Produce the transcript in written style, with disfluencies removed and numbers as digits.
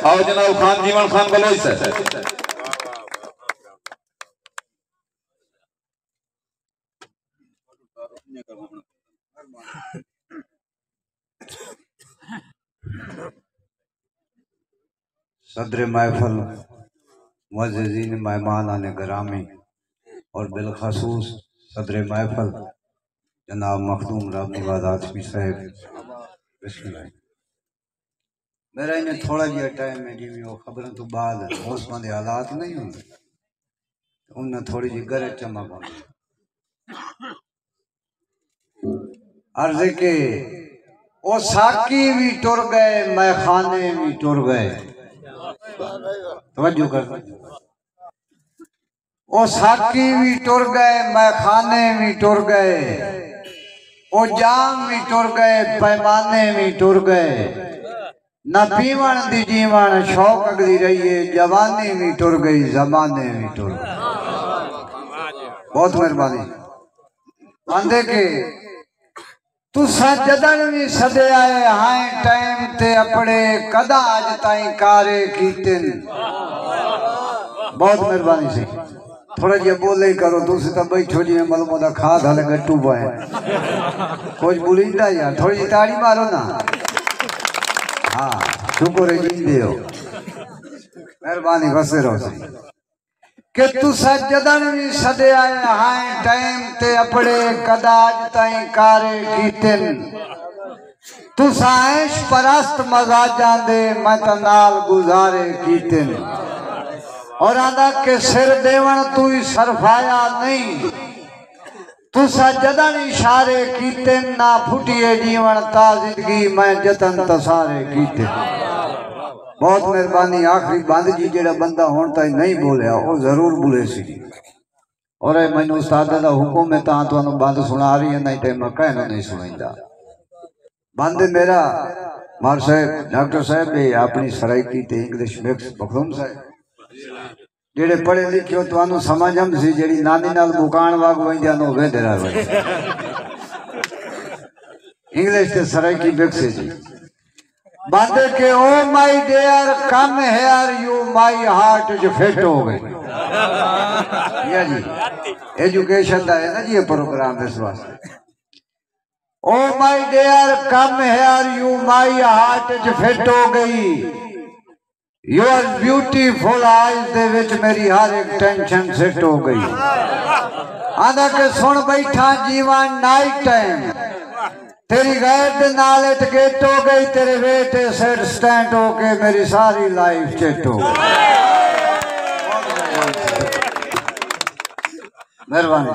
आओ जनाब खान जीवन खान बलोच से सदर महफल मुअज़्ज़िज़ीन मेहमान गिरामी और बिलखसूस सदर महफल जनाब मखदूम राम नवाज आजमी साहब बिस्मिल्लाह। मेरा इन्हें थोड़ा जिहा टाइम है जिम्मे वो खबरों तो बाद मौसम के हालात नहीं होंगे उन्हें थोड़ी जी गरज चमक होंगी अर्ज़ के ओ साकी भी टुर गए मैं खाने भी टुर गए। तवज्जो कर। ओ साकी भी टुर गए मैं खाने भी टुर गए ओ जाम भी टुर गए पैमाने भी टुर गए न पीवण दी जीवन शौक अगली रही है जवानी भी टुर गई जमाने भी टुर गए। बहुत मेहरबानी आंदे के तुसा जदन भी सदे आए हाय टाइम ते अपने कदा अज ताई कारे कीतिन। बहुत मेहरबानी सी थोड़ा जिहा बोले ही करो तुम तो बैठो जी मलमो दा खाद हले गट्टू पाए कुछ बुलिंदा यार थोड़ी जी ताड़ी मारो ना। हाँ शुक्र है जींदे हो मेहरबानी बसे रहो सी कि तुसा जदन भी सदे आए हाय टाइम ते अपने कदा अज ताई कारे कीतिन तुसा ऐश परस्त मजाजां दे मैं तो नाल गुजारे कीतिन और आंदा के सिर देवण तू ही सरफाया नहीं तुसा जदन इशारे कीतिन ना फुटिए जीवन ता जिंदगी मैं जतन तसारे कीतिन। बहुत मेहरबानी आखिरी बंद जी जेड़ा बंदा हुण ताई नहीं बोलिया वो जरूर बोले सी और मैनू उस्ताद दा हुक्म है तां तुहानू बंद सुना रही है नहीं तो मैं कहना नहीं सुनाईंदा। बंद मेरा मार साहब डॉक्टर साहब भी अपनी सराइकी ते इंग्लिश मिक्स मखदूम साहब जेड़े पढ़े लिखे तुहानू समझम सी जेड़ी नानी नाल मुकान वाग वंजा नो वेंदे रह इंग्लिश ते सराइकी मिक्स जी बांधे के oh my dear come here you my heart जो फिट हो गई या जी एजुकेशन दा है ना जी ये प्रोग्राम इस वास्ते। Oh my dear come here you my heart जो फिट हो गई योर ब्यूटीफुल आईज दे विच मेरी हर एक टेंशन सेट हो गई। आंदा के सुन बैठा जीवन नाइट टाइम तेरी गैर दे नाल गेट हो गई तेरे बेटे सेट स्टैंड हो के मेरी सारी लाइफ चेट हो गई। मेहरबानी।